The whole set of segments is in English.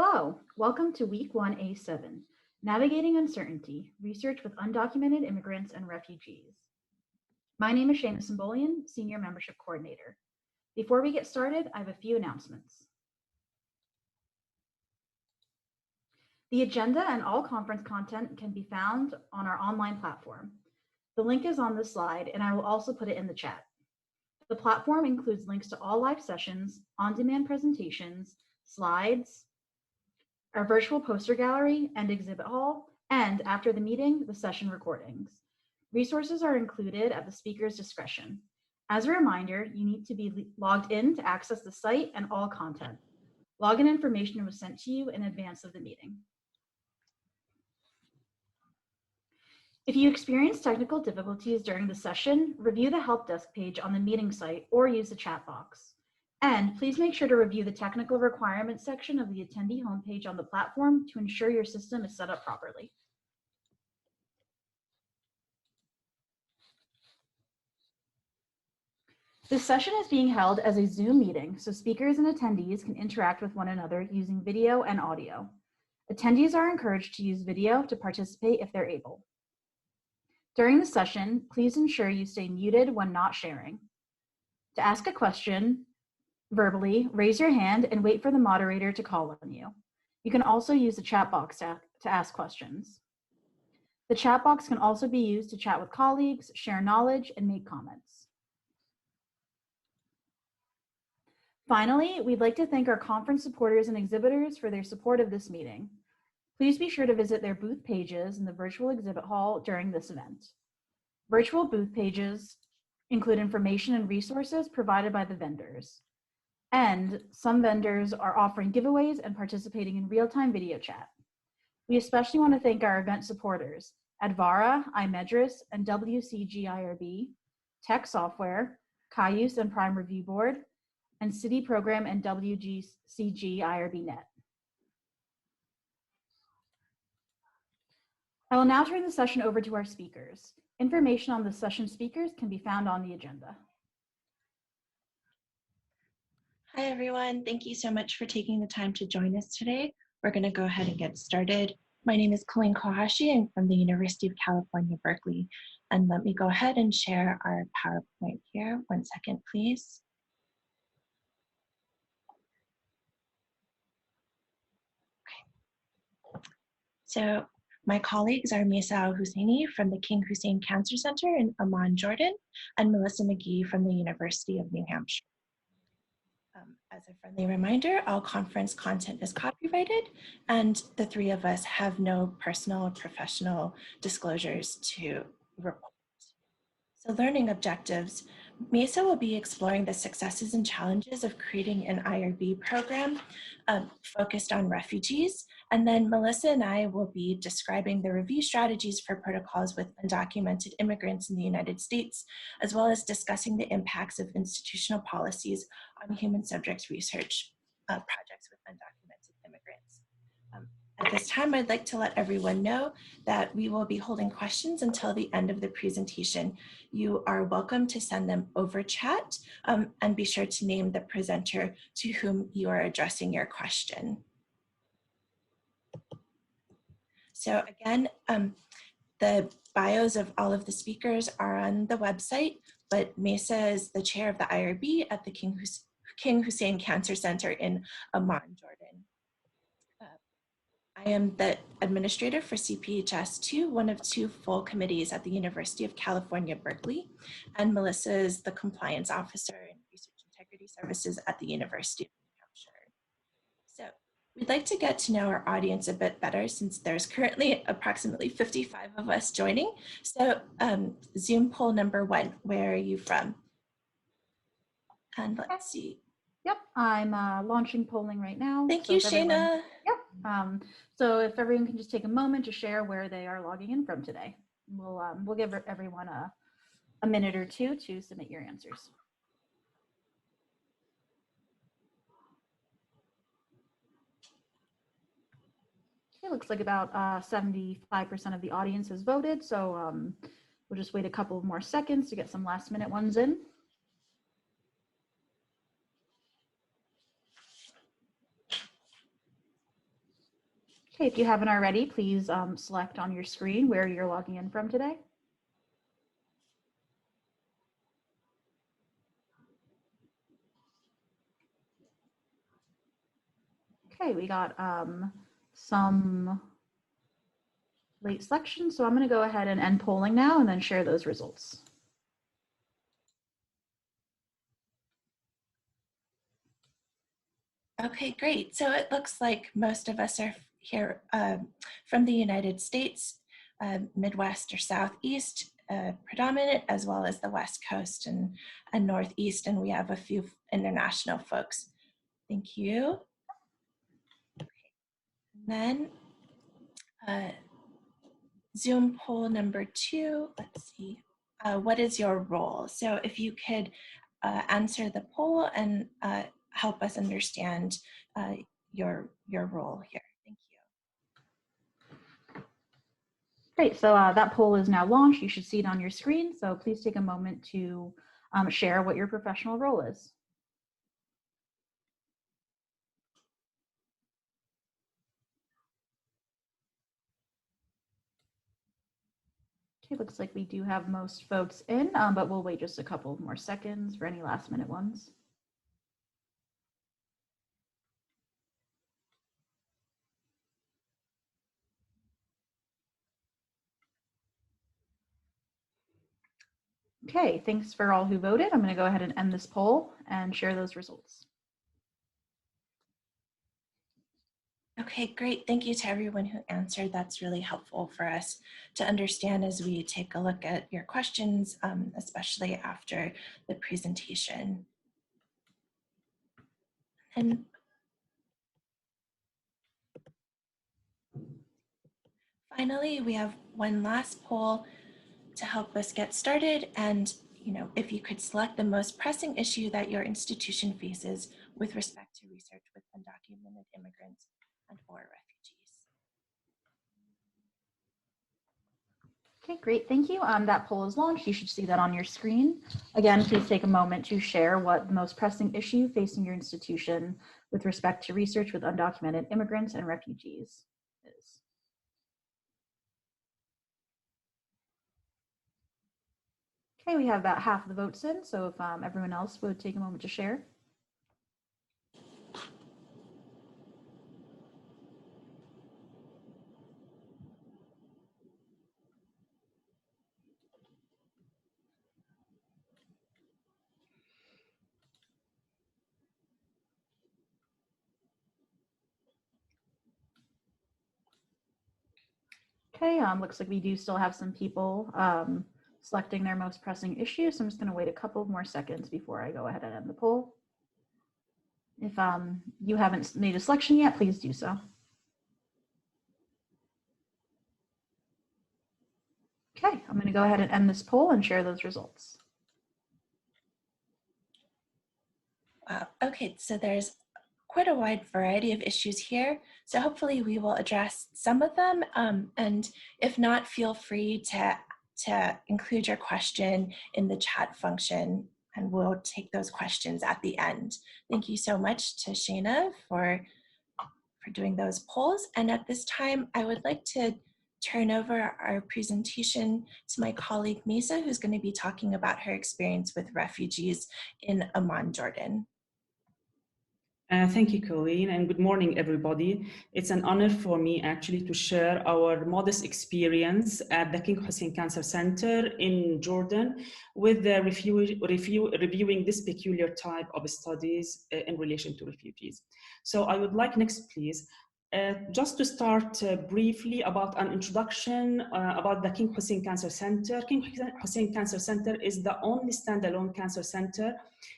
Hello, welcome to W1A7, Navigating Uncertainty, Research with Undocumented Immigrants and Refugees. My name is Shana Symbolian, Senior Membership Coordinator. Before we get started, I have a few announcements. The agenda and all conference content can be found on our online platform. The link is on this slide, and I will also put it in the chat. The platform includes links to all live sessions, on-demand presentations, slides, our virtual poster gallery and exhibit hall, and after the meeting, the session recordings. Resources are included at the speaker's discretion. As a reminder, you need to be logged in to access the site and all content. Login information was sent to you in advance of the meeting. If you experience technical difficulties during the session, review the help desk page on the meeting site or use the chat box. And please make sure to review the technical requirements section of the attendee homepage on the platform to ensure your system is set up properly. This session is being held as a Zoom meeting, so speakers and attendees can interact with one another using video and audio. Attendees are encouraged to use video to participate if they're able. During the session, please ensure you stay muted when not sharing. To ask a question verbally, raise your hand and wait for the moderator to call on you. You can also use the chat box to ask questions. The chat box can also be used to chat with colleagues, share knowledge, and make comments. Finally, we'd like to thank our conference supporters and exhibitors for their support of this meeting. Please be sure to visit their booth pages in the virtual exhibit hall during this event. Virtual booth pages include information and resources provided by the vendors. And some vendors are offering giveaways and participating in real-time video chat. We especially want to thank our event supporters, Advara, IMEDRIS, and WCG IRB, Tech Software, Cayuse and Prime Review Board, and City Program and WCG IRB Net. I will now turn the session over to our speakers. Information on the session speakers can be found on the agenda. Hi, everyone. Thank you so much for taking the time to join us today. We're going to go ahead and get started. My name is Colleen Kohashi. I'm from the University of California, Berkeley. And let me go ahead and share our PowerPoint here. One second, please. Okay. So my colleagues are Mesa Al-Husseini from the King Hussein Cancer Center in Amman, Jordan, and Melissa McGee from the University of New Hampshire. As a friendly reminder, all conference content is copyrighted, and the three of us have no personal or professional disclosures to report. So learning objectives, Mesa will be exploring the successes and challenges of creating an IRB program focused on refugees. And then Melissa and I will be describing the review strategies for protocols with undocumented immigrants in the United States, as well as discussing the impacts of institutional policies on human subjects research projects with undocumented immigrants. At this time, I'd like to let everyone know that we will be holding questions until the end of the presentation. You are welcome to send them over chat and be sure to name the presenter to whom you are addressing your question. So again, the bios of all of the speakers are on the website, but Mesa is the chair of the IRB at the King Hussein Cancer Center in Amman, Jordan. I am the administrator for CPHS2, one of two full committees at the University of California, Berkeley, and Melissa is the compliance officer in research integrity services at the University of New Hampshire. So we'd like to get to know our audience a bit better since there's currently approximately 55 of us joining. So Zoom poll number 1, where are you from? And let's see. Yep, I'm launching polling right now. Thank you, Shana. Yep. So if everyone can just take a moment to share where they are logging in from today. We'll give everyone a minute or two to submit your answers. It looks like about 75% of the audience has voted, so we'll just wait a couple more seconds to get some last minute ones in. Okay, if you haven't already, please select on your screen where you're logging in from today. Okay, we got some late selections, so I'm going to go ahead and end polling now and then share those results. Okay, great. So it looks like most of us are here from the United States, Midwest or Southeast predominant, as well as the West Coast and Northeast, and we have a few international folks. Thank you. Okay. And then Zoom poll number 2, let's see. What is your role? So if you could answer the poll and help us understand your role here. Thank you. Great, so that poll is now launched. You should see it on your screen. So please take a moment to share what your professional role is. Okay, looks like we do have most folks in, but we'll wait just a couple more seconds for any last minute ones. Okay, thanks for all who voted. I'm going to go ahead and end this poll and share those results. Okay, great. Thank you to everyone who answered. That's really helpful for us to understand as we take a look at your questions, especially after the presentation. And finally, we have one last poll to help us get started. And if you could select the most pressing issue that your institution faces with respect to research with undocumented immigrants and or refugees. Okay, great, thank you. That poll is launched. You should see that on your screen. Again, please take a moment to share what the most pressing issue facing your institution with respect to research with undocumented immigrants and refugees is. Okay, we have about half of the votes in, so if everyone else would take a moment to share. Okay, looks like we do still have some people selecting their most pressing issue, so I'm just going to wait a couple more seconds before I go ahead and end the poll. If you haven't made a selection yet, please do so. Okay, I'm going to go ahead and end this poll and share those results. Wow, okay, so there's quite a wide variety of issues here. So hopefully we will address some of them. And if not, feel free to include your question in the chat function and we'll take those questions at the end. Thank you so much to Shana for doing those polls. And at this time, I would like to turn over our presentation to my colleague Mesa, who's going to be talking about her experience with refugees in Amman, Jordan. Thank you, Colleen, and good morning, everybody. It's an honor for me actually to share our modest experience at the King Hussein Cancer Center in Jordan with the reviewing this peculiar type of studies in relation to refugees. So I would like next, please. Just to start briefly about an introduction about the King Hussein Cancer Center. King Hussein Cancer Center is the only standalone cancer center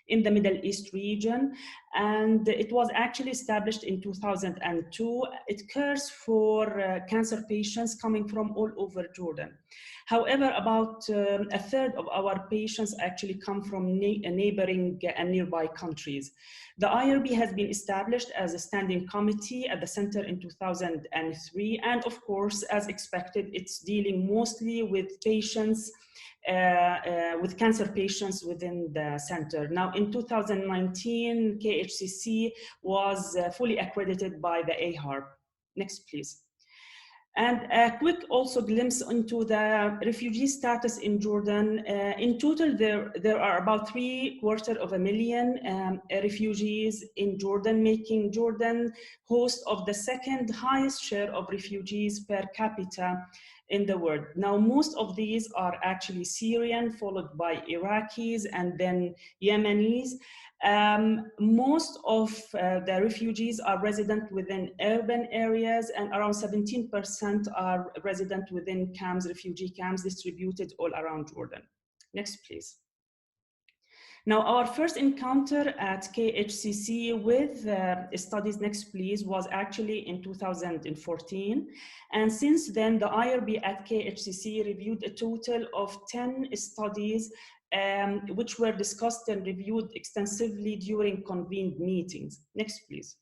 in the Middle East region, and it was actually established in 2002. It cares for cancer patients coming from all over Jordan. However, about a third of our patients actually come from neighboring and nearby countries. The IRB has been established as a standing committee at the center in 2003, and of course, as expected, it's dealing mostly with patients with cancer patients within the center. Now, in 2019, KHCC was fully accredited by the AER. Next, please. And a quick also glimpse into the refugee status in Jordan. In total, there are about 750,000 refugees in Jordan, making Jordan host of the second highest share of refugees per capita in the world. Now, most of these are actually Syrian, followed by Iraqis, and then Yemenis. Most of the refugees are resident within urban areas, and around 17% are resident within camps, refugee camps distributed all around Jordan. Next, please. Now, our first encounter at KHCC with studies, next please, was actually in 2014. And since then, the IRB at KHCC reviewed a total of 10 studies which were discussed and reviewed extensively during convened meetings. Next, please.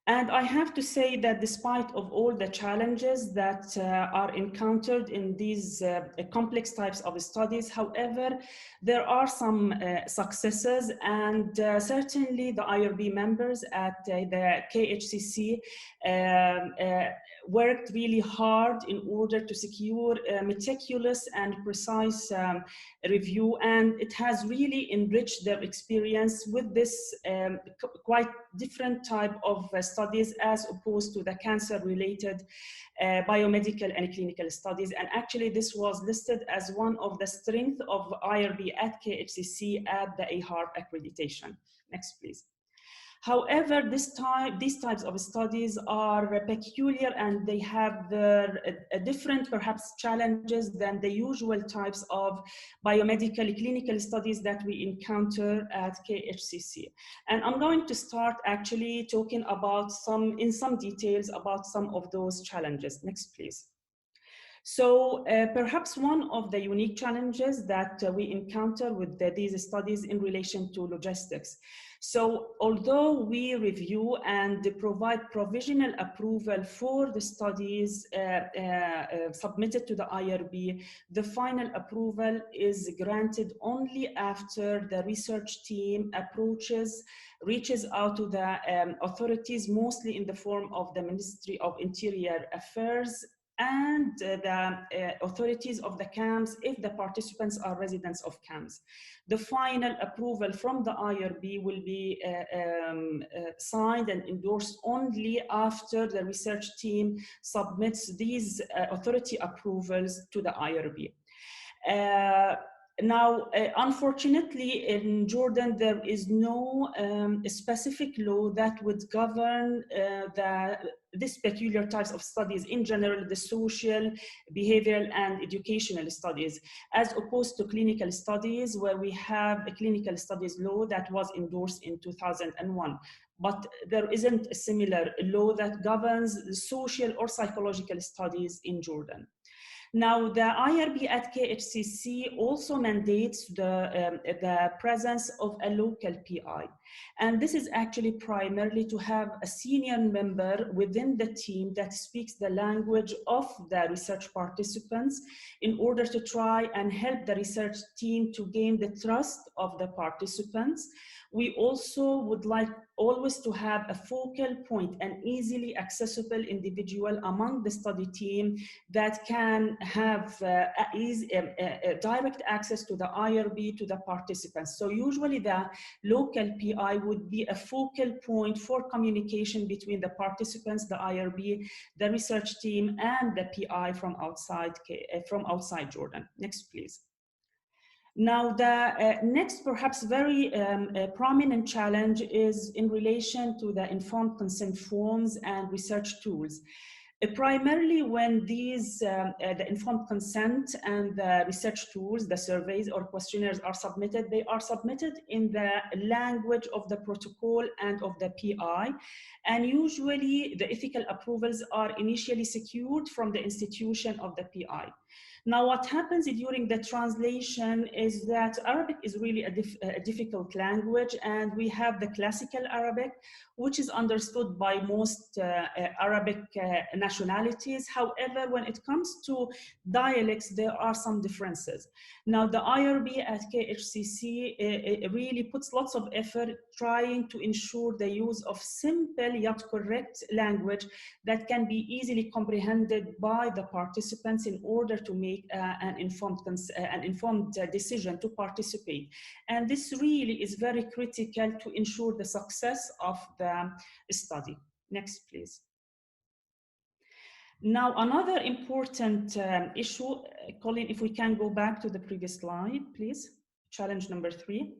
And I have to say that despite of all the challenges that are encountered in these complex types of studies, however, there are some successes, and certainly the IRB members at the KHCC worked really hard in order to secure a meticulous and precise review, and it has really enriched their experience with this quite different type of studies as opposed to the cancer-related biomedical and clinical studies. And actually this was listed as one of the strengths of IRB at KHCC at the AHARP accreditation. Next, please. However, these types of studies are peculiar, and they have different, perhaps, challenges than the usual types of biomedical clinical studies that we encounter at KHCC. And I'm going to start actually talking about in some details about some of those challenges. Next, please. So perhaps one of the unique challenges that we encounter with these studies in relation to logistics. So although we review and provide provisional approval for the studies submitted to the IRB, the final approval is granted only after the research team reaches out to the authorities, mostly in the form of the Ministry of Interior Affairs and the authorities of the camps if the participants are residents of camps. The final approval from the IRB will be signed and endorsed only after the research team submits these authority approvals to the IRB. Now, unfortunately, in Jordan, there is no specific law that would govern these peculiar types of studies, in general, the social, behavioral, and educational studies, as opposed to clinical studies, where we have a clinical studies law that was endorsed in 2001. But there isn't a similar law that governs the social or psychological studies in Jordan. Now, the IRB at KHCC also mandates the presence of a local PI. And this is actually primarily to have a senior member within the team that speaks the language of the research participants in order to try and help the research team to gain the trust of the participants. We also would like always to have a focal point, an easily accessible individual among the study team that can have direct access to the IRB, to the participants. So usually the local PI would be a focal point for communication between the participants, the IRB, the research team, and the PI from outside Jordan. Next, please. Now, the next, perhaps very prominent challenge is in relation to the informed consent forms and research tools. Primarily when these, the informed consent and the research tools, the surveys or questionnaires are submitted, they are submitted in the language of the protocol and of the PI. And usually the ethical approvals are initially secured from the institution of the PI. Now, what happens during the translation is that Arabic is really a difficult language, and we have the classical Arabic, which is understood by most Arabic nationalities. However, when it comes to dialects, there are some differences. Now, the IRB at KHCC really puts lots of effort trying to ensure the use of simple yet correct language that can be easily comprehended by the participants in order to make an informed decision to participate. And this really is very critical to ensure the success of the study. Next, please. Now, another important issue, Colin, if we can go back to the previous slide, please. Challenge number 3.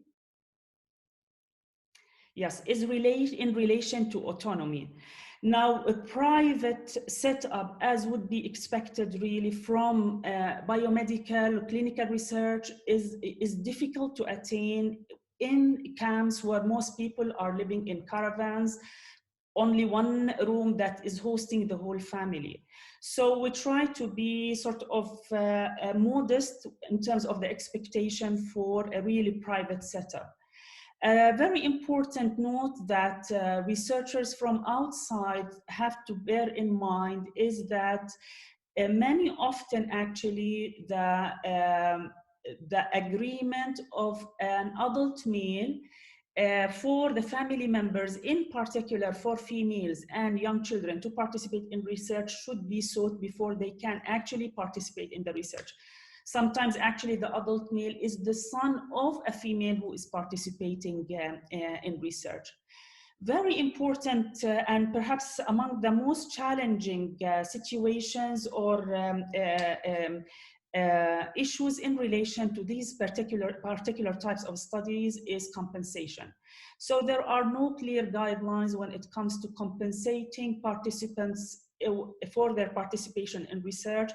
Yes, is in relation to autonomy. Now, a private setup, as would be expected really from biomedical clinical research, is difficult to attain in camps where most people are living in caravans, only one room that is hosting the whole family. So we try to be sort of modest in terms of the expectation for a really private setup. A very important note that researchers from outside have to bear in mind is that many often actually the agreement of an adult male for the family members, in particular for females and young children, to participate in research should be sought before they can actually participate in the research. Sometimes actually the adult male is the son of a female who is participating in research. Very important and perhaps among the most challenging situations or issues in relation to these particular types of studies is compensation. So there are no clear guidelines when it comes to compensating participants for their participation in research,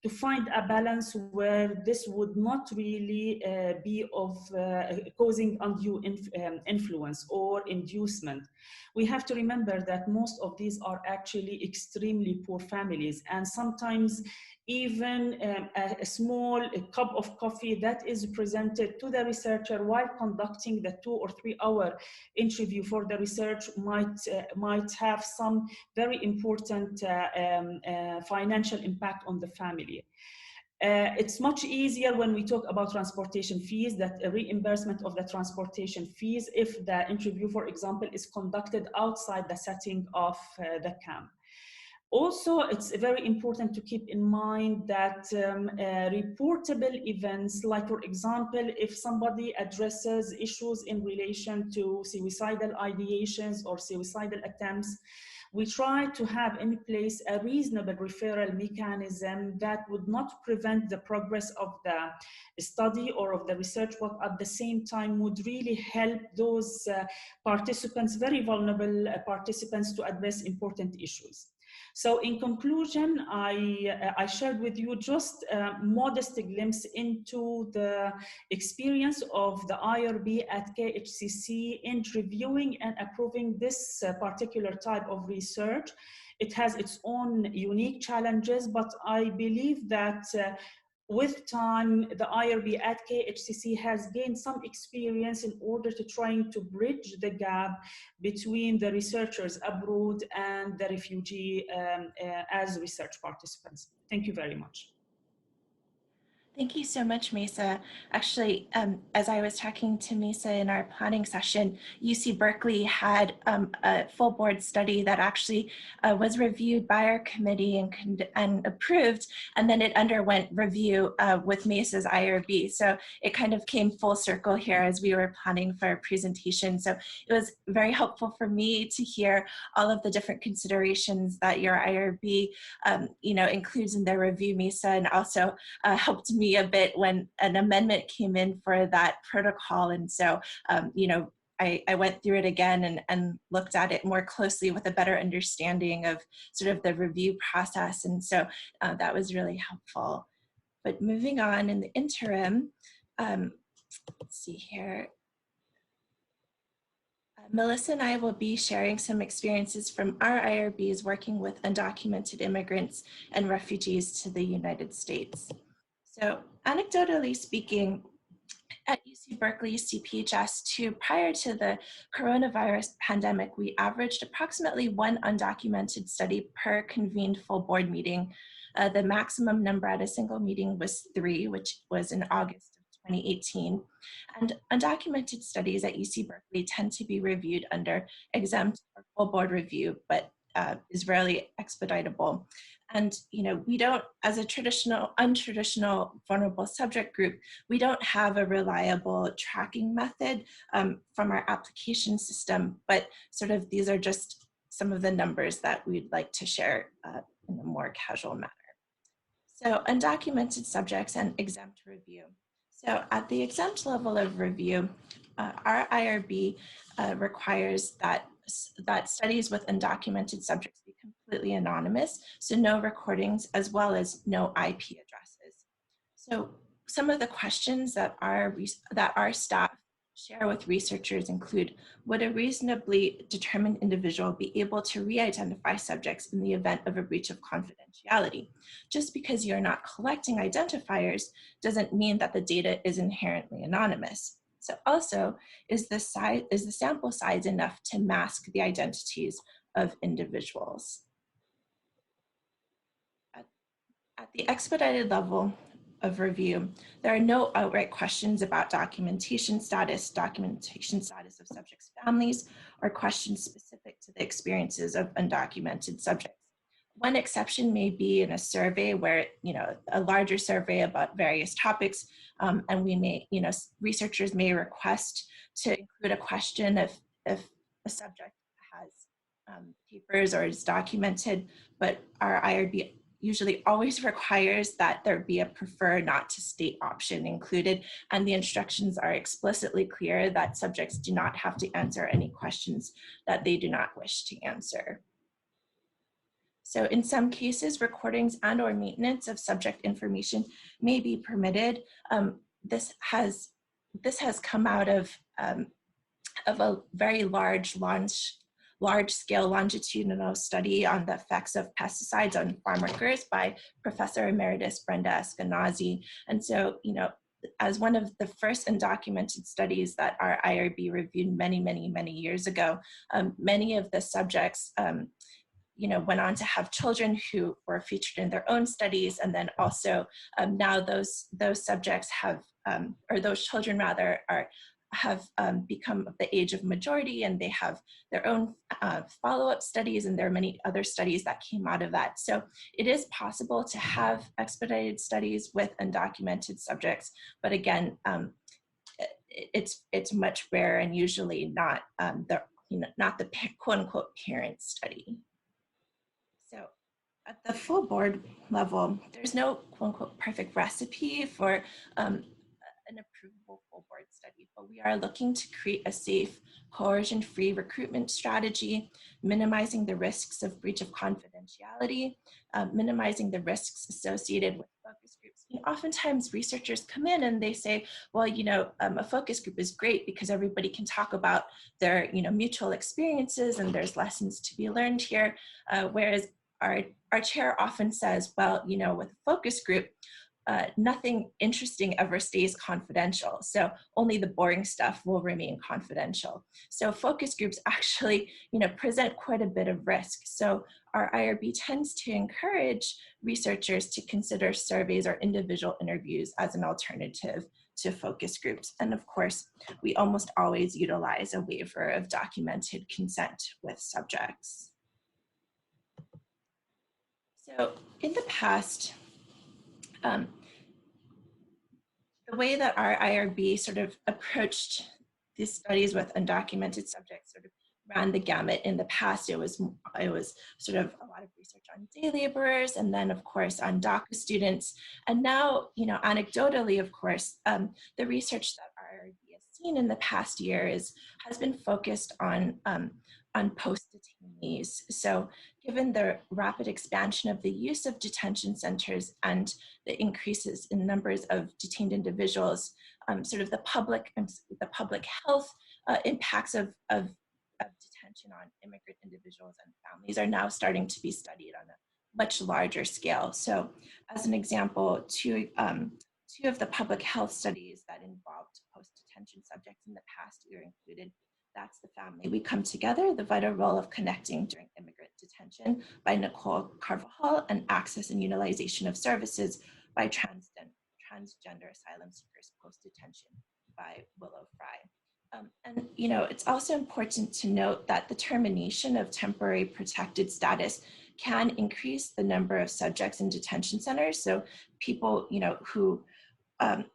to find a balance where this would not really be of causing undue influence or inducement. We have to remember that most of these are actually extremely poor families, and sometimes even a small cup of coffee that is presented to the researcher while conducting the 2 or 3 hour interview for the research might have some very important financial impact on the family. It's much easier when we talk about transportation fees, that a reimbursement of the transportation fees if the interview, for example, is conducted outside the setting of the camp. Also, it's very important to keep in mind that reportable events, like for example, if somebody addresses issues in relation to suicidal ideations or suicidal attempts, we try to have in place a reasonable referral mechanism that would not prevent the progress of the study or of the research, but at the same time would really help those participants, very vulnerable participants, to address important issues. So in conclusion, I shared with you just a modest glimpse into the experience of the IRB at KHCC in reviewing and approving this particular type of research. It has its own unique challenges, but I believe that with time, the IRB at KHCC has gained some experience in order to trying to bridge the gap between the researchers abroad and the refugee as research participants. Thank you very much. Thank you so much, Mesa. Actually, as I was talking to Mesa in our planning session, UC Berkeley had a full board study that actually was reviewed by our committee and approved, and then it underwent review with Mesa's IRB. So it kind of came full circle here as we were planning for our presentation. So it was very helpful for me to hear all of the different considerations that your IRB includes in their review, Mesa, and also helped me a bit when an amendment came in for that protocol. And so, I went through it again and looked at it more closely with a better understanding of sort of the review process. And so that was really helpful. But moving on in the interim, let's see here. Melissa and I will be sharing some experiences from our IRBs working with undocumented immigrants and refugees to the United States. So anecdotally speaking, at UC Berkeley CPHS2, prior to the coronavirus pandemic, we averaged approximately 1 undocumented study per convened full board meeting. The maximum number at a single meeting was 3, which was in August of 2018. And undocumented studies at UC Berkeley tend to be reviewed under exempt or full board review, but is rarely expeditable. And we don't, as a untraditional vulnerable subject group, we don't have a reliable tracking method from our application system, but sort of these are just some of the numbers that we'd like to share in a more casual manner. So undocumented subjects and exempt review. So at the exempt level of review, our IRB requires that studies with undocumented subjects be completely anonymous, so no recordings as well as no IP addresses. So some of the questions that our staff share with researchers include: would a reasonably determined individual be able to re-identify subjects in the event of a breach of confidentiality? Just because you're not collecting identifiers doesn't mean that the data is inherently anonymous. So also, is the sample size enough to mask the identities of individuals? At the expedited level of review, there are no outright questions about documentation status of subjects' families, or questions specific to the experiences of undocumented subjects. One exception may be in a survey where, a larger survey about various topics, and we may, researchers may request to include a question if a subject has papers or is documented, but our IRB usually always requires that there be a prefer not to state option included, and the instructions are explicitly clear that subjects do not have to answer any questions that they do not wish to answer. So in some cases, recordings and/or maintenance of subject information may be permitted. This has come out of a very large-scale longitudinal study on the effects of pesticides on farm workers by Professor Emeritus Brenda Eskenazi. And so, as one of the first undocumented studies that our IRB reviewed many years ago, many of the subjects went on to have children who were featured in their own studies, and then also now those subjects have, or those children rather, have become of the age of majority, and they have their own follow-up studies, and there are many other studies that came out of that. So it is possible to have expedited studies with undocumented subjects, but again, it's much rarer and usually not not the quote-unquote parent study. So at the full board level, there's no quote-unquote perfect recipe for an approvable full board study, but we are looking to create a safe, coercion-free recruitment strategy, minimizing the risks of breach of confidentiality, minimizing the risks associated with focus groups. Oftentimes researchers come in and they say, well, a focus group is great because everybody can talk about their mutual experiences and there's lessons to be learned here, whereas our chair often says, well, with a focus group, nothing interesting ever stays confidential. So only the boring stuff will remain confidential. So focus groups actually, present quite a bit of risk. So our IRB tends to encourage researchers to consider surveys or individual interviews as an alternative to focus groups. And of course, we almost always utilize a waiver of documented consent with subjects. So in the past, the way that our IRB sort of approached these studies with undocumented subjects sort of ran the gamut. In the past, it was sort of a lot of research on day laborers, and then of course on DACA students. And now, anecdotally, of course, the research that our IRB has seen in the past year has been focused on post-detainees. So given the rapid expansion of the use of detention centers and the increases in numbers of detained individuals, sort of the public health impacts of of detention on immigrant individuals and families are now starting to be studied on a much larger scale. So as an example, two of the public health studies that involved post-detention subjects in the past year included That's the Family We Come Together, The Vital Role of Connecting During Immigrant Detention by Nicole Carvajal, and Access and Utilization of Services by Transgender Asylum Seekers Post-Detention by Willow Fry. And it's also important to note that the termination of temporary protected status can increase the number of subjects in detention centers. So people, who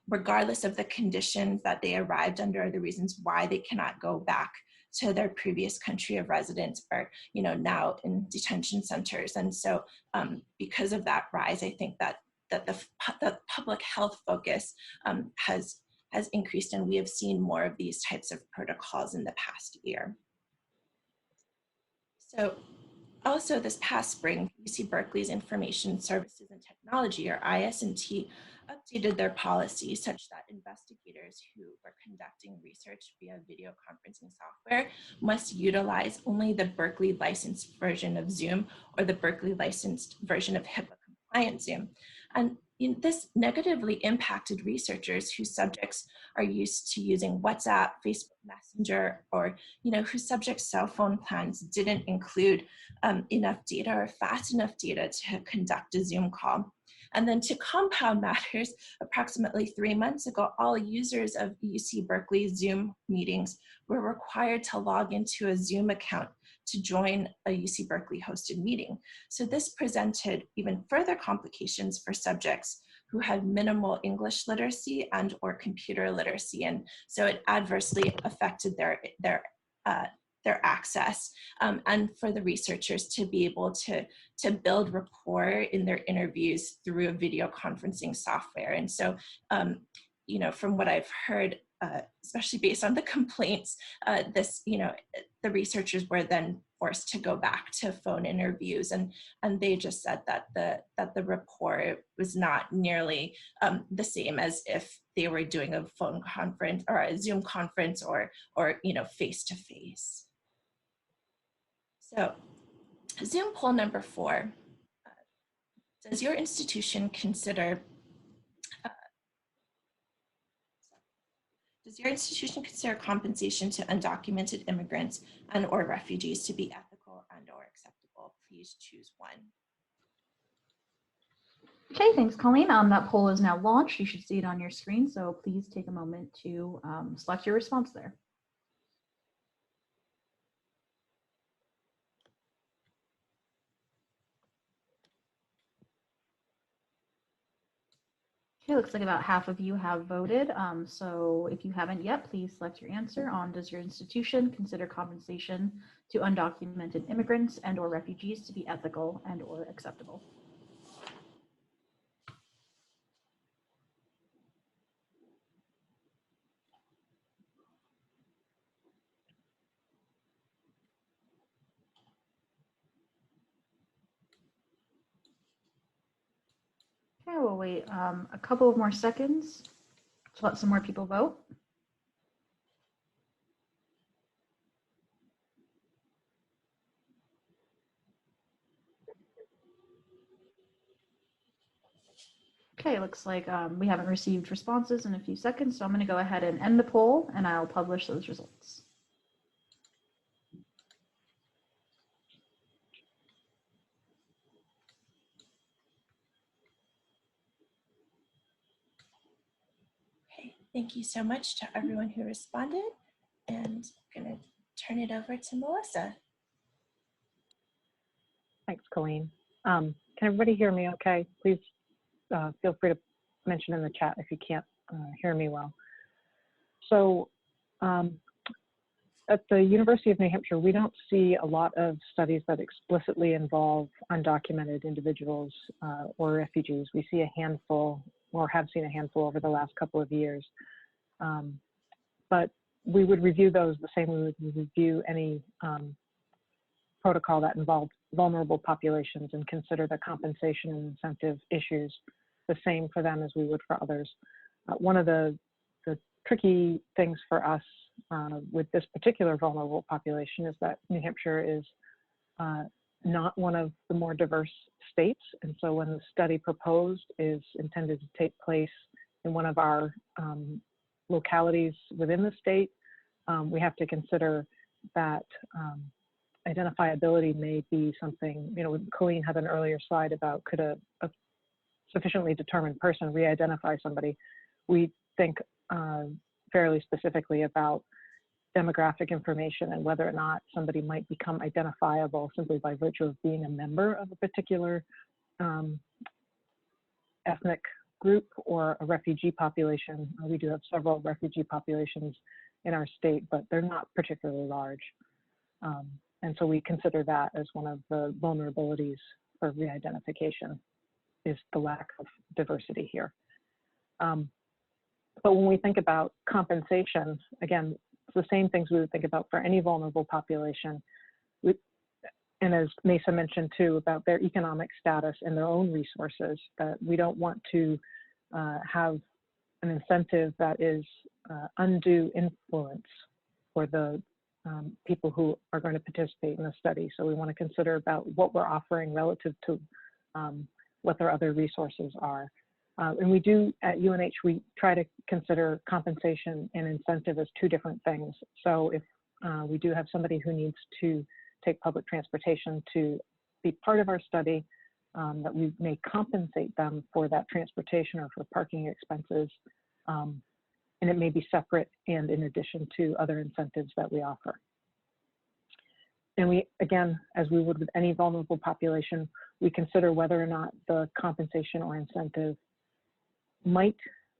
regardless of the conditions that they arrived under or the reasons why they cannot go back to their previous country of residence, are now in detention centers. And so because of that rise, I think that the public health focus has increased, and we have seen more of these types of protocols in the past year. So also this past spring, UC Berkeley's Information Services and Technology, or IS&T, updated their policy such that investigators who were conducting research via video conferencing software must utilize only the Berkeley licensed version of Zoom or the Berkeley licensed version of HIPAA compliant Zoom. And this negatively impacted researchers whose subjects are used to using WhatsApp, Facebook Messenger, or whose subjects' cell phone plans didn't include enough data or fast enough data to conduct a Zoom call. And then to compound matters, approximately 3 months ago, all users of UC Berkeley Zoom meetings were required to log into a Zoom account to join a UC Berkeley hosted meeting. So this presented even further complications for subjects who had minimal English literacy and or computer literacy. And so it adversely affected their access, and for the researchers to be able to build rapport in their interviews through a video conferencing software. And so, from what I've heard, especially based on the complaints, the researchers were then forced to go back to phone interviews, and they just said that the rapport was not nearly the same as if they were doing a phone conference or a Zoom conference or face to face. So, Zoom poll number 4. Does your institution consider compensation to undocumented immigrants and or refugees to be ethical and or acceptable? Please choose one. Okay, thanks, Colleen. That poll is now launched. You should see it on your screen, so please take a moment to select your response there. Okay, looks like about half of you have voted. So if you haven't yet, please select your answer on: does your institution consider compensation to undocumented immigrants and or refugees to be ethical and or acceptable? Okay, we'll wait a couple of more seconds to let some more people vote. Okay, it looks like we haven't received responses in a few seconds, so I'm going to go ahead and end the poll, and I'll publish those results. Okay, thank you so much to everyone who responded, and I'm going to turn it over to Melissa. Thanks, Colleen. Can everybody hear me okay? Please feel free to mention in the chat if you can't hear me well. So at the University of New Hampshire, we don't see a lot of studies that explicitly involve undocumented individuals or refugees. We see a handful, or have seen a handful over the last couple of years. But we would review those the same way we would review any protocol that involved vulnerable populations, and consider the compensation and incentive issues the same for them as we would for others. One of the tricky things for us with this particular vulnerable population is that New Hampshire is not one of the more diverse states. And so when the study proposed is intended to take place in one of our localities within the state, we have to consider that identifiability may be something, you know, Colleen had an earlier slide about could a sufficiently determined person re-identify somebody. We think fairly specifically about demographic information and whether or not somebody might become identifiable simply by virtue of being a member of a particular ethnic group or a refugee population. We do have several refugee populations in our state, but they're not particularly large. And so we consider that as one of the vulnerabilities for re-identification, is the lack of diversity here. But when we think about compensation, again, it's the same things we would think about for any vulnerable population. And as Mesa mentioned too, about their economic status and their own resources, that we don't want to have an incentive that is undue influence for the people who are going to participate in the study. So we want to consider about what we're offering relative to what their other resources are. And we do, at UNH, we try to consider compensation and incentive as two different things. So if we do have somebody who needs to take public transportation to be part of our study, that we may compensate them for that transportation or for parking expenses. And it may be separate and in addition to other incentives that we offer. And we, again, as we would with any vulnerable population, we consider whether or not the compensation or incentive might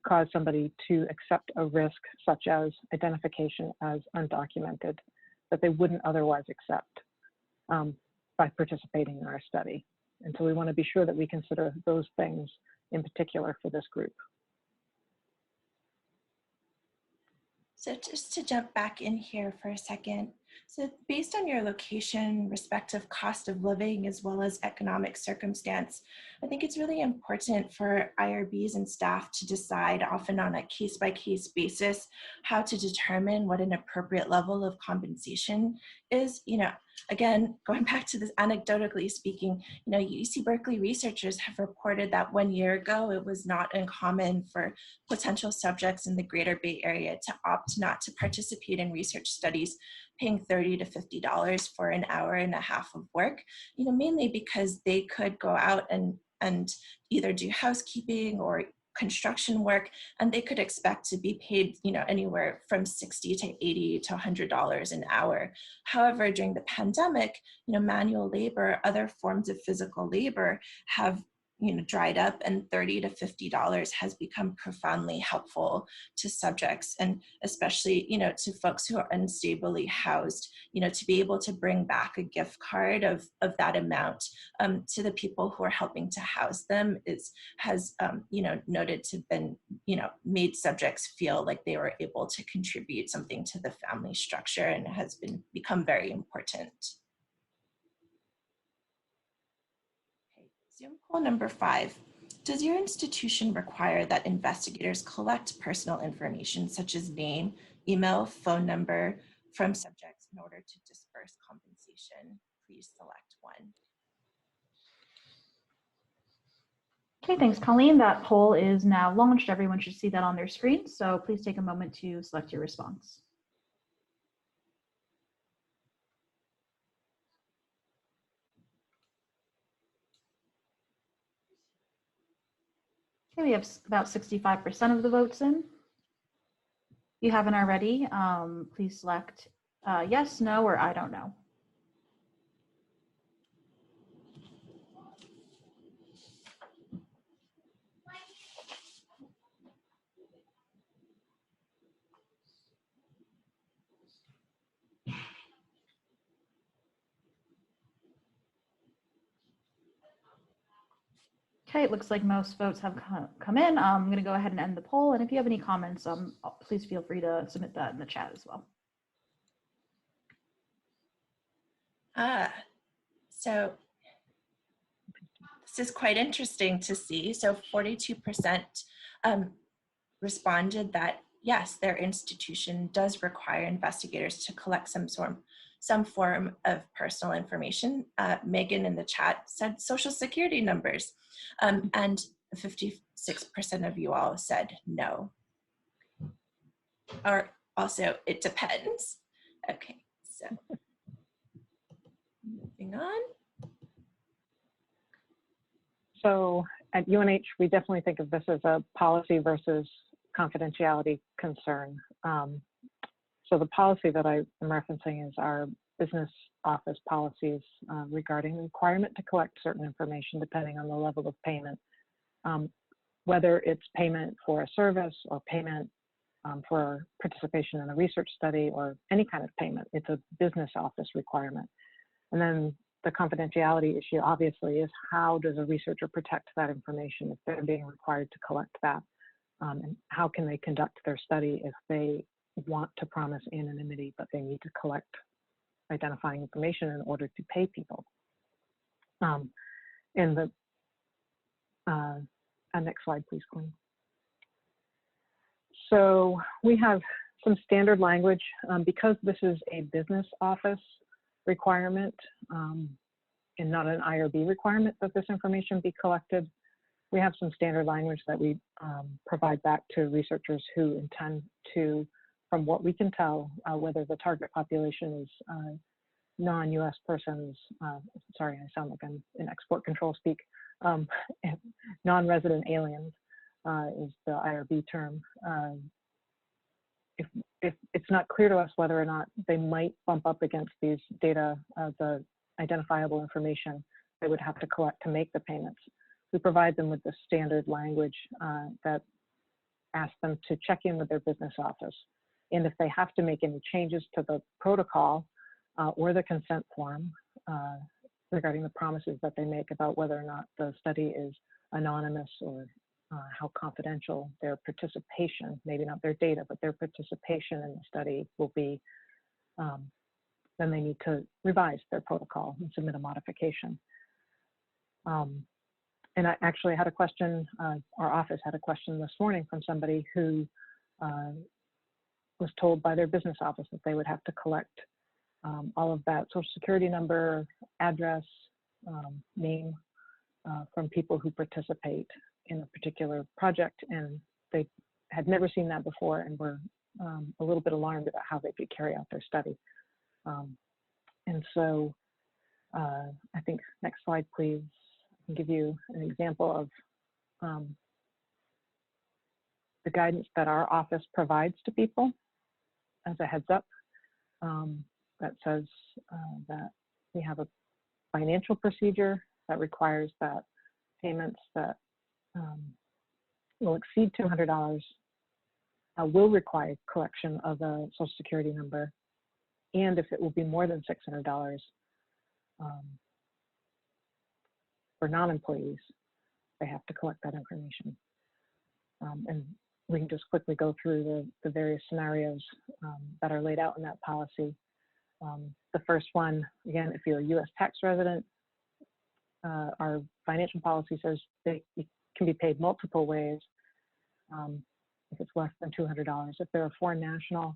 cause somebody to accept a risk such as identification as undocumented that they wouldn't otherwise accept by participating in our study. And so we want to be sure that we consider those things in particular for this group. So just to jump back in here for a second. So based on your location, respective cost of living, as well as economic circumstance, I think it's really important for IRBs and staff to decide, often on a case-by-case basis, how to determine what an appropriate level of compensation is. You know, again, going back to this, anecdotally speaking, you know, UC Berkeley researchers have reported that 1 year ago, it was not uncommon for potential subjects in the greater Bay Area to opt not to participate in research studies, paying $30 to $50 for an hour and a half of work, you know, mainly because they could go out and either do housekeeping or construction work, and they could expect to be paid, you know, anywhere from $60 to $80 to $100 an hour. However, during the pandemic, you know, manual labor, other forms of physical labor have, you know, dried up, and $30 to $50 has become profoundly helpful to subjects, and especially, you know, to folks who are unstably housed, you know, to be able to bring back a gift card of that amount to the people who are helping to house them has you know, noted to been, you know, made subjects feel like they were able to contribute something to the family structure, and has become very important. Zoom poll number 5. Does your institution require that investigators collect personal information such as name, email, phone number from subjects in order to disperse compensation? Please select 1. Okay, thanks, Colleen. That poll is now launched. Everyone should see that on their screen. So please take a moment to select your response. Okay, we have about 65% of the votes in. If you haven't already, please select yes, no, or I don't know. Okay, it looks like most votes have come in. I'm going to go ahead and end the poll. And if you have any comments, please feel free to submit that in the chat as well. So this is quite interesting to see. So 42% responded that yes, their institution does require investigators to collect some form of personal information. Megan in the chat said social security numbers, and 56% of you all said no. Or also, it depends. Okay, so moving on. So at UNH, we definitely think of this as a policy versus confidentiality concern. So the policy that I am referencing is our business office policies regarding the requirement to collect certain information depending on the level of payment, whether it's payment for a service or payment for participation in a research study or any kind of payment. It's a business office requirement. And then the confidentiality issue obviously is how does a researcher protect that information if they're being required to collect that? And how can they conduct their study if they want to promise anonymity, but they need to collect identifying information in order to pay people? Next slide, please, Queen. So we have some standard language because this is a business office requirement and not an IRB requirement that this information be collected. We have some standard language that we provide back to researchers who intend to, from what we can tell, whether the target population is non-US persons, sorry, I sound like I'm in export control speak, non-resident aliens is the IRB term. If it's not clear to us whether or not they might bump up against these data, the identifiable information they would have to collect to make the payments, we provide them with the standard language that asks them to check in with their business office. And if they have to make any changes to the protocol or the consent form regarding the promises that they make about whether or not the study is anonymous or how confidential their participation, maybe not their data, but their participation in the study will be, then they need to revise their protocol and submit a modification. And I actually had a question, our office had a question this morning from somebody who was told by their business office that they would have to collect all of that social security number, address, name from people who participate in a particular project, and they had never seen that before and were a little bit alarmed about how they could carry out their study. And so I think next slide, please. I can give you an example of the guidance that our office provides to people as a heads up that says that we have a financial procedure that requires that payments that will exceed $200 will require collection of a social security number, and if it will be more than $600 for non-employees, they have to collect that information. And we can just quickly go through the various scenarios that are laid out in that policy. The first one, again, if you're a US tax resident, our financial policy says they can be paid multiple ways if it's less than $200. If they're a foreign national,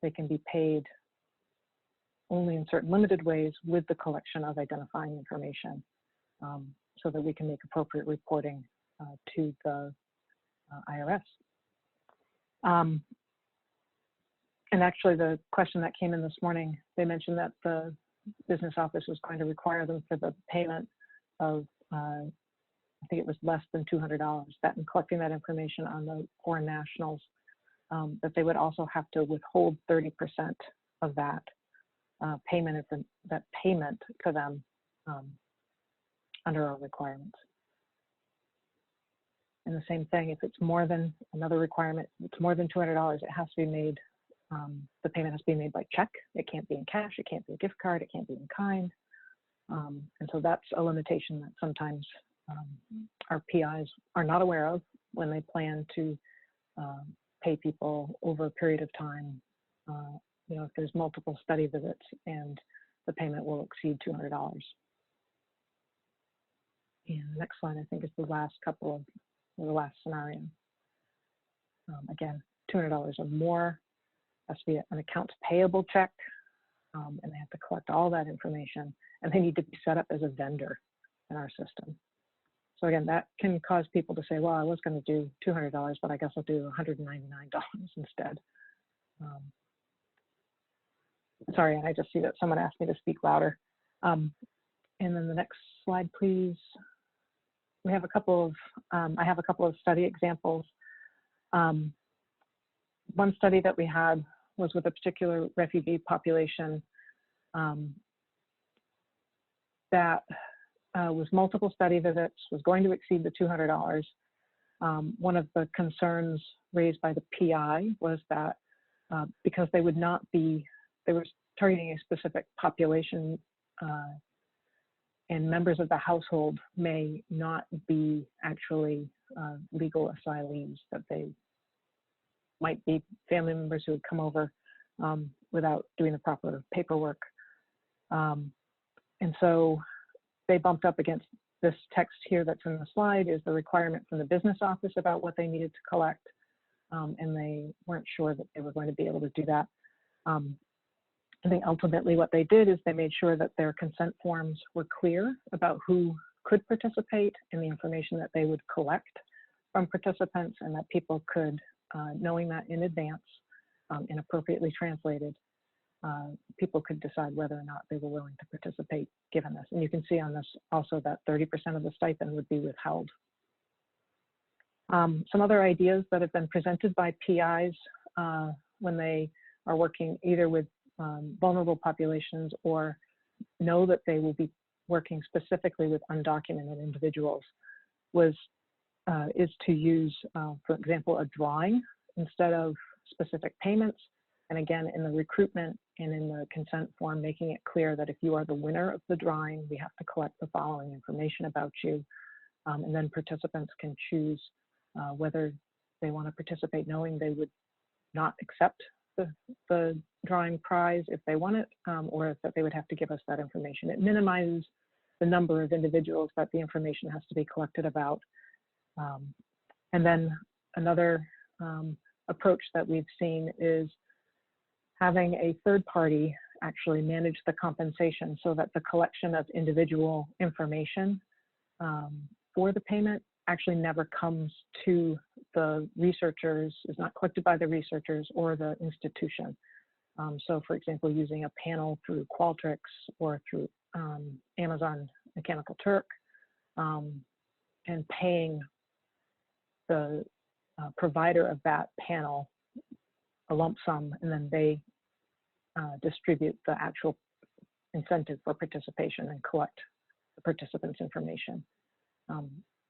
they can be paid only in certain limited ways with the collection of identifying information so that we can make appropriate reporting to the IRS. And actually the question that came in this morning, they mentioned that the business office was going to require them for the payment of, I think it was less than $200, that in collecting that information on the foreign nationals, that they would also have to withhold 30% of that payment, that payment to them under our requirements. And the same thing, if it's more than another requirement, if it's more than $200, it has to be made, the payment has to be made by check. It can't be in cash, it can't be a gift card, it can't be in kind. And so that's a limitation that sometimes our PIs are not aware of when they plan to pay people over a period of time. You know, if there's multiple study visits and the payment will exceed $200. And the next slide, I think, is the last couple of, or the last scenario. Again, $200 or more. Has to be an accounts payable check, and they have to collect all that information, and they need to be set up as a vendor in our system. So again, that can cause people to say, well, I was going to do $200, but I guess I'll do $199 instead. Sorry, and I just see that someone asked me to speak louder. And then the next slide, please. We have a couple of, I have a couple of study examples. One study that we had was with a particular refugee population that was multiple study visits, was going to exceed the $200. One of the concerns raised by the PI was that because they would not be, they were targeting a specific population and members of the household may not be actually legal asylees, that they might be family members who would come over without doing the proper paperwork. And so they bumped up against this text here that's in the slide is the requirement from the business office about what they needed to collect. And they weren't sure that they were going to be able to do that. I think ultimately what they did is they made sure that their consent forms were clear about who could participate and the information that they would collect from participants, and that people could, knowing that in advance and appropriately translated, people could decide whether or not they were willing to participate given this. And you can see on this also that 30% of the stipend would be withheld. Some other ideas that have been presented by PIs when they are working either with vulnerable populations or know that they will be working specifically with undocumented individuals is to use, for example, a drawing instead of specific payments. And again, in the recruitment and in the consent form, making it clear that if you are the winner of the drawing, we have to collect the following information about you. And then participants can choose whether they want to participate knowing they would not accept the drawing prize if they won it, or that they would have to give us that information. It minimizes the number of individuals that the information has to be collected about. And then another approach that we've seen is having a third party actually manage the compensation so that the collection of individual information for the payment actually never comes to the researchers, is not collected by the researchers or the institution. So for example, using a panel through Qualtrics or through Amazon Mechanical Turk, and paying the provider of that panel a lump sum, and then they distribute the actual incentive for participation and collect the participants' information.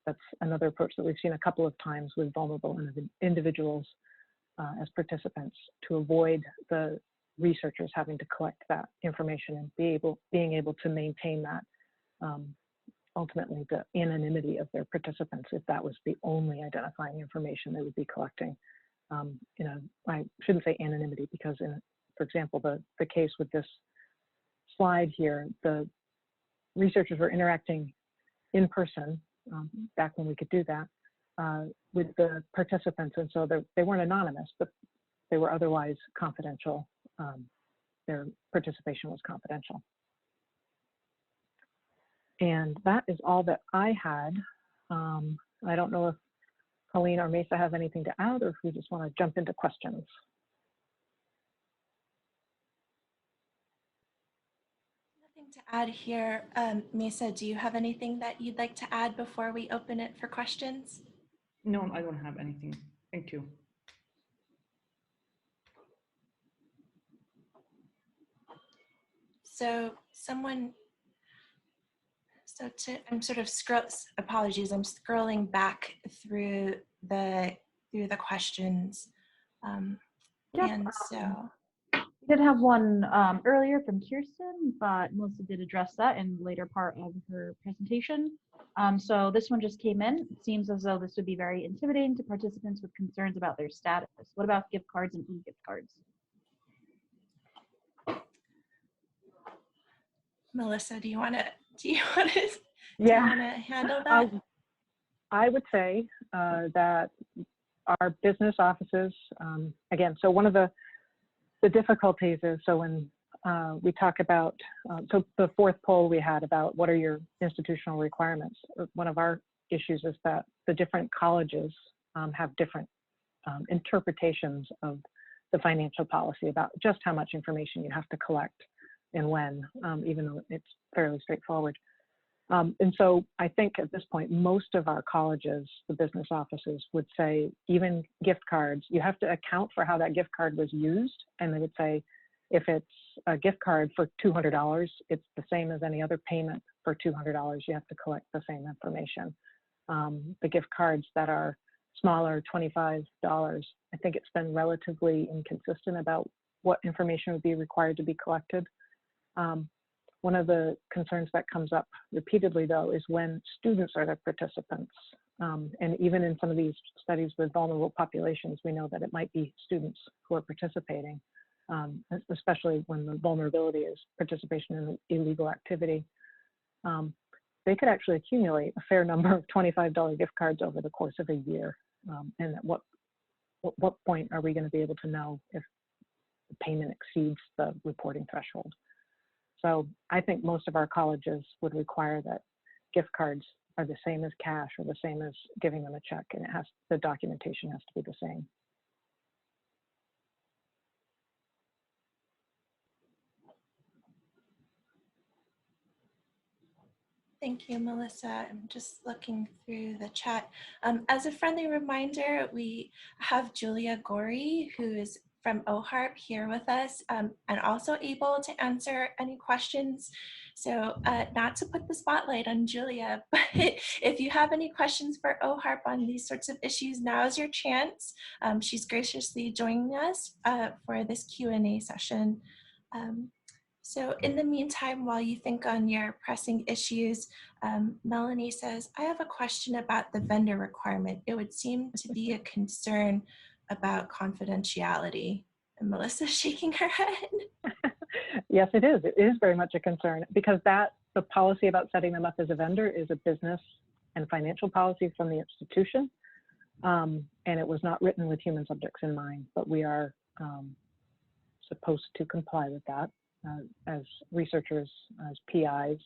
That's another approach that we've seen a couple of times with vulnerable individuals as participants, to avoid the researchers having to collect that information and being able to maintain that ultimately the anonymity of their participants, if that was the only identifying information they would be collecting. You know, I shouldn't say anonymity because for example, the case with this slide here, the researchers were interacting in person back when we could do that with the participants, and so they weren't anonymous, but they were otherwise confidential. Their participation was confidential. And that is all that I had. I don't know if Colleen or Mesa have anything to add, or if we just want to jump into questions. Nothing to add here. Mesa, do you have anything that you'd like to add before we open it for questions? No, I don't have anything. Thank you. So I'm sort of apologies, I'm scrolling back through the questions. Yep. And so We did have one earlier from Kirsten, but Melissa did address that in the later part of her presentation. So this one just came in. It seems as though this would be very intimidating to participants with concerns about their status. What about gift cards and e-gift cards? Melissa, do you want to handle that? I would say that our business offices, again, so one of the difficulties is, so when we talk about, so the fourth poll we had about what are your institutional requirements, one of our issues is that the different colleges have different interpretations of the financial policy about just how much information you have to collect and when, even though it's fairly straightforward. And so I think at this point, most of our colleges, the business offices would say, even gift cards, you have to account for how that gift card was used. And they would say, if it's a gift card for $200, it's the same as any other payment for $200. You have to collect the same information. The gift cards that are smaller, $25, I think it's been relatively inconsistent about what information would be required to be collected. One of the concerns that comes up repeatedly, though, is when students are the participants. And even in some of these studies with vulnerable populations, we know that it might be students who are participating, especially when the vulnerability is participation in illegal activity. They could actually accumulate a fair number of $25 gift cards over the course of a year. And at what point are we going to be able to know if the payment exceeds the reporting threshold? So I think most of our colleges would require that gift cards are the same as cash or the same as giving them a check, and the documentation has to be the same. Thank you, Melissa. I'm just looking through the chat. As a friendly reminder, we have Julia Gorey, who is from OHARP, here with us, and also able to answer any questions. So not to put the spotlight on Julia, but if you have any questions for OHARP on these sorts of issues, now's your chance. She's graciously joining us for this Q&A session. So in the meantime, while you think on your pressing issues, Melanie says, I have a question about the vendor requirement. It would seem to be a concern about confidentiality. And Melissa's shaking her head. Yes, it is. It is very much a concern because the policy about setting them up as a vendor is a business and financial policy from the institution. And it was not written with human subjects in mind, but we are supposed to comply with that as researchers, as PIs.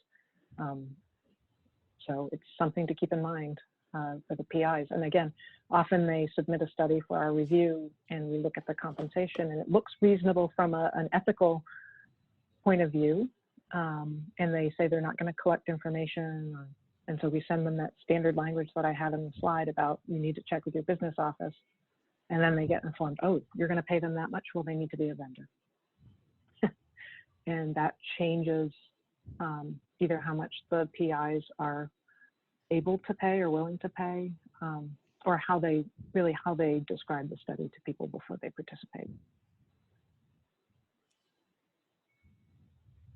So it's something to keep in mind for the PIs. And again, often they submit a study for our review and we look at the compensation and it looks reasonable from an ethical point of view. And they say they're not going to collect information. And so we send them that standard language that I had in the slide about you need to check with your business office. And then they get informed, oh, you're going to pay them that much? Well, they need to be a vendor. And that changes either how much the PIs are able to pay or willing to pay, or how they describe the study to people before they participate.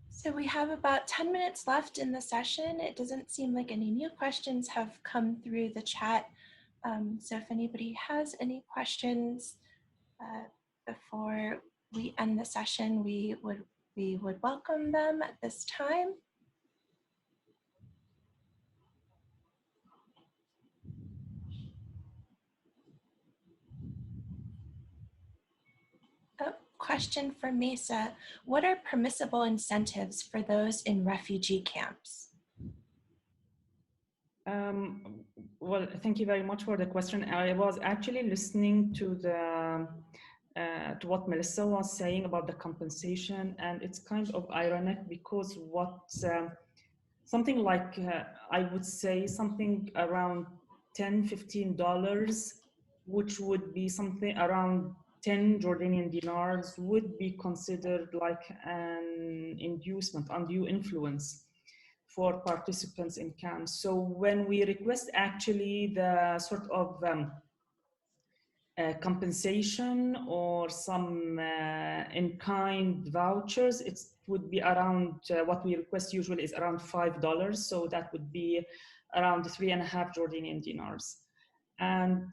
So we have about 10 minutes left in the session. It doesn't seem like any new questions have come through the chat. So if anybody has any questions before we end the session, we would welcome them at this time. Oh, question for Mesa. What are permissible incentives for those in refugee camps? Well, thank you very much for the question. I was actually listening to to what Melissa was saying about the compensation, and it's kind of ironic because something like I would say something around $10–15, which would be something around 10 Jordanian dinars, would be considered like an inducement, undue influence for participants in camps. So when we request actually the sort of compensation or some in-kind vouchers, it would be around, what we request usually is around $5. So that would be around 3.5 Jordanian dinars. And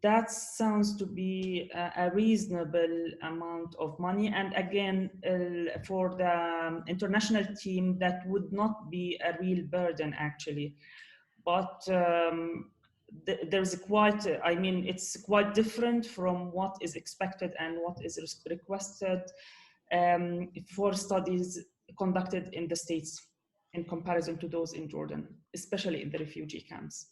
that sounds to be a reasonable amount of money. And again, for the international team, that would not be a real burden actually. But there's quite, I mean, it's quite different from what is expected and what is requested for studies conducted in the States in comparison to those in Jordan, especially in the refugee camps.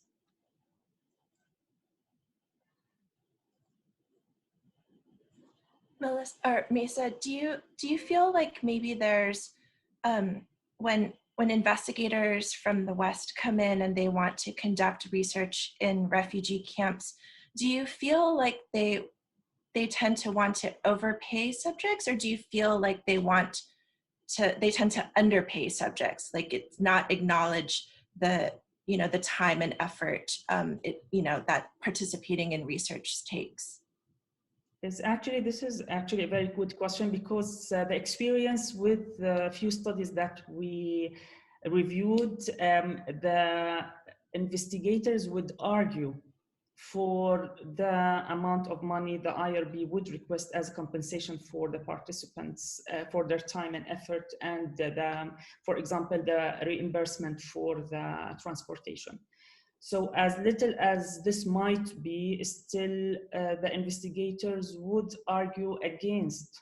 Melissa or Mesa, do you feel like maybe there's when investigators from the West come in and they want to conduct research in refugee camps, do you feel like they tend to want to overpay subjects, or do you feel like they tend to underpay subjects, like it's not acknowledge the the time and effort that participating in research takes? This is actually a very good question, because the experience with the few studies that we reviewed, the investigators would argue for the amount of money the IRB would request as compensation for the participants for their time and effort, and for example, the reimbursement for the transportation. So as little as this might be, still the investigators would argue against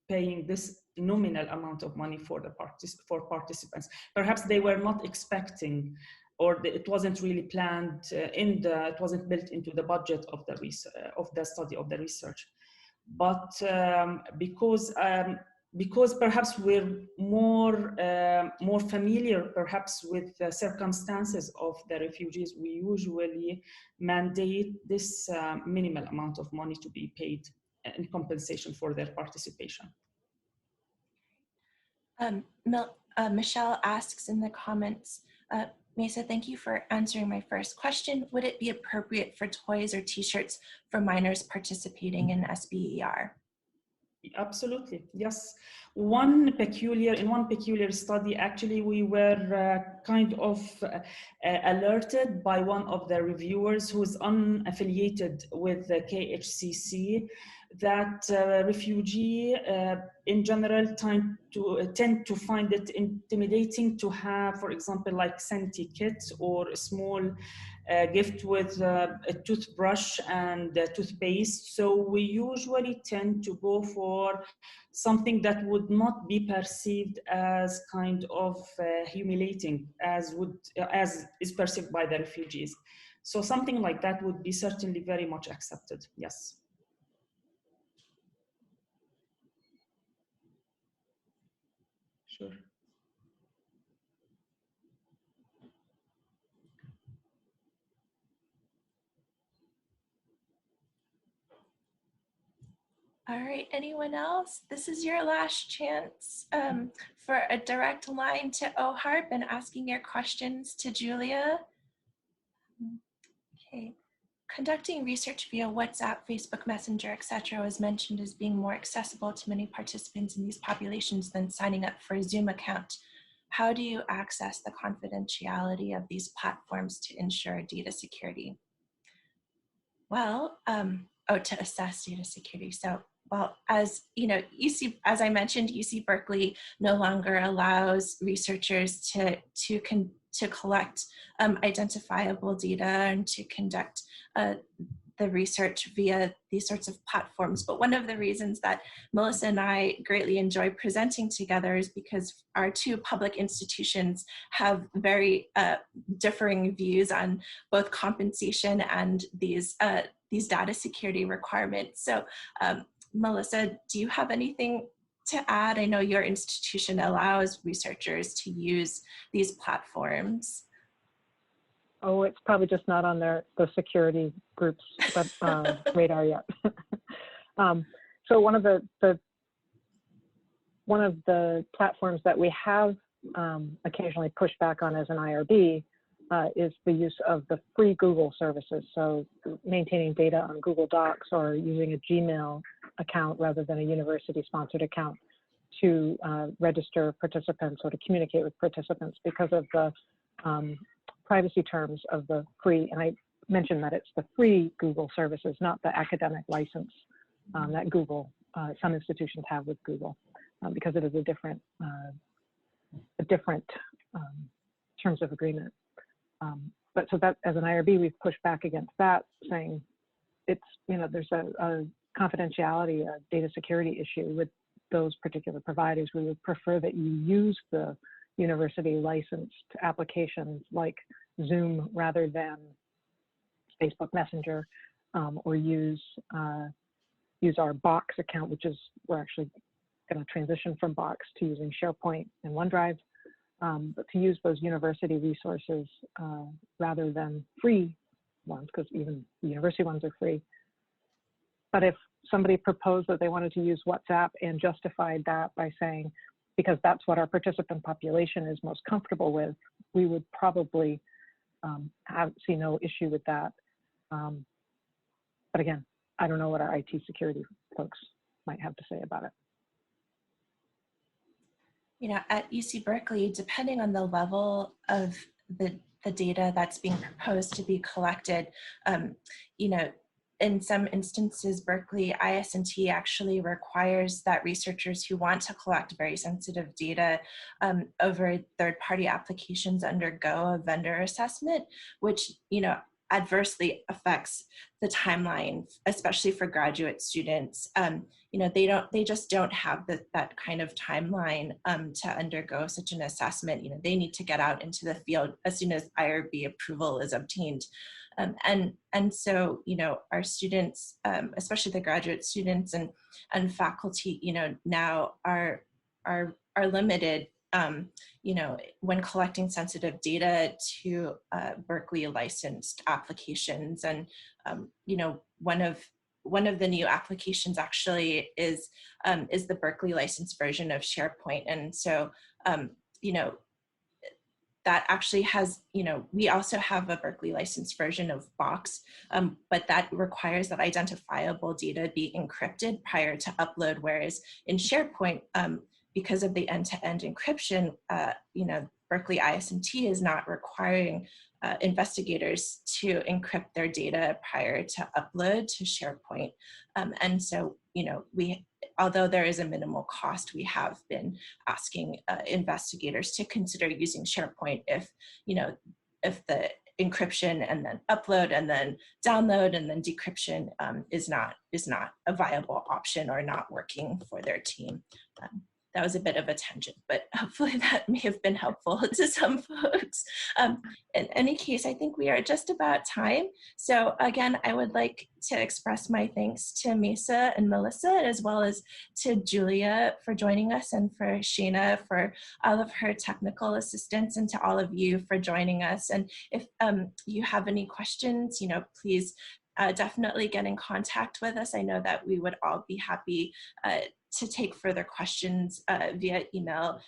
paying this nominal amount of money for the participants. Perhaps they were not expecting, or it wasn't really planned it wasn't built into the budget of the study of the research. But because perhaps we're more familiar perhaps with the circumstances of the refugees, we usually mandate this minimal amount of money to be paid in compensation for their participation. Michelle asks in the comments, Mesa, thank you for answering my first question. Would it be appropriate for toys or t-shirts for minors participating in SBER? Absolutely, yes. In one peculiar study, actually, we were kind of alerted by one of the reviewers who's unaffiliated with the KHCC that refugee in general tend to find it intimidating to have, for example, like sanitary kits or a small gift with a toothbrush and a toothpaste. So we usually tend to go for something that would not be perceived as kind of humiliating as is perceived by the refugees. So something like that would be certainly very much accepted, yes. Sure. All right, anyone else? This is your last chance for a direct line to OHARP and asking your questions to Julia. Okay. Conducting research via WhatsApp, Facebook Messenger, etc. was mentioned as being more accessible to many participants in these populations than signing up for a Zoom account. How do you access the confidentiality of these platforms to ensure data security? Well, to assess data security. So, well, as you know, as I mentioned, UC Berkeley no longer allows researchers to collect identifiable data and to conduct the research via these sorts of platforms. But one of the reasons that Melissa and I greatly enjoy presenting together is because our two public institutions have very differing views on both compensation and these data security requirements. So Melissa, do you have anything to add? I know your institution allows researchers to use these platforms. Oh, it's probably just not on the security group's radar yet. So one of the platforms that we have occasionally pushed back on as an IRB is the use of the free Google services. So maintaining data on Google Docs or using a Gmail account rather than a university-sponsored account to register participants or to communicate with participants because of the privacy terms of the free, and I mentioned that it's the free Google services, not the academic license that Google, some institutions have with Google, because it is a different terms of agreement. but so that as an IRB, we've pushed back against that, saying it's, there's a confidentiality, a data security issue with those particular providers. We would prefer that you use the university licensed applications like Zoom rather than Facebook Messenger, or use our Box account, which is, we're actually going to transition from Box to using SharePoint and OneDrive, but to use those university resources rather than free ones, because even the university ones are free. But if somebody proposed that they wanted to use WhatsApp and justified that by saying, because that's what our participant population is most comfortable with, we would probably see no issue with that. But again, I don't know what our IT security folks might have to say about it. At UC Berkeley, depending on the level of the data that's being proposed to be collected, in some instances, Berkeley IS&T actually requires that researchers who want to collect very sensitive data over third-party applications undergo a vendor assessment, which, adversely affects the timeline, especially for graduate students. They just don't have that kind of timeline to undergo such an assessment. They need to get out into the field as soon as IRB approval is obtained. And so, our students, especially the graduate students and faculty, now are limited, when collecting sensitive data to Berkeley licensed applications. And, one of the new applications actually is the Berkeley licensed version of SharePoint. And so, that actually has, we also have a Berkeley licensed version of Box, but that requires that identifiable data be encrypted prior to upload, whereas in SharePoint, because of the end-to-end encryption, Berkeley IS&T is not requiring investigators to encrypt their data prior to upload to SharePoint. And so, although there is a minimal cost, we have been asking investigators to consider using SharePoint if the encryption and then upload and then download and then decryption is not a viable option or not working for their team. That was a bit of a tangent, but hopefully that may have been helpful to some folks. In any case, I think we are just about time. So again, I would like to express my thanks to Mesa and Melissa, as well as to Julia for joining us, and for Shana for all of her technical assistance, and to all of you for joining us. And if you have any questions, please definitely get in contact with us. I know that we would all be happy to take further questions via email.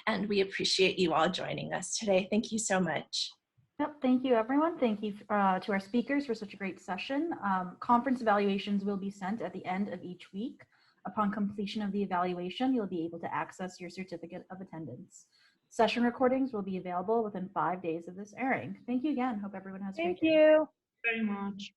And we appreciate you all joining us today. Thank you so much. Yep, thank you everyone. Thank you to our speakers for such a great session. Conference evaluations will be sent at the end of each week. Upon completion of the evaluation, you'll be able to access your certificate of attendance. Session recordings will be available within 5 days of this airing. Thank you again. Hope everyone has a great day. Thank you Very much.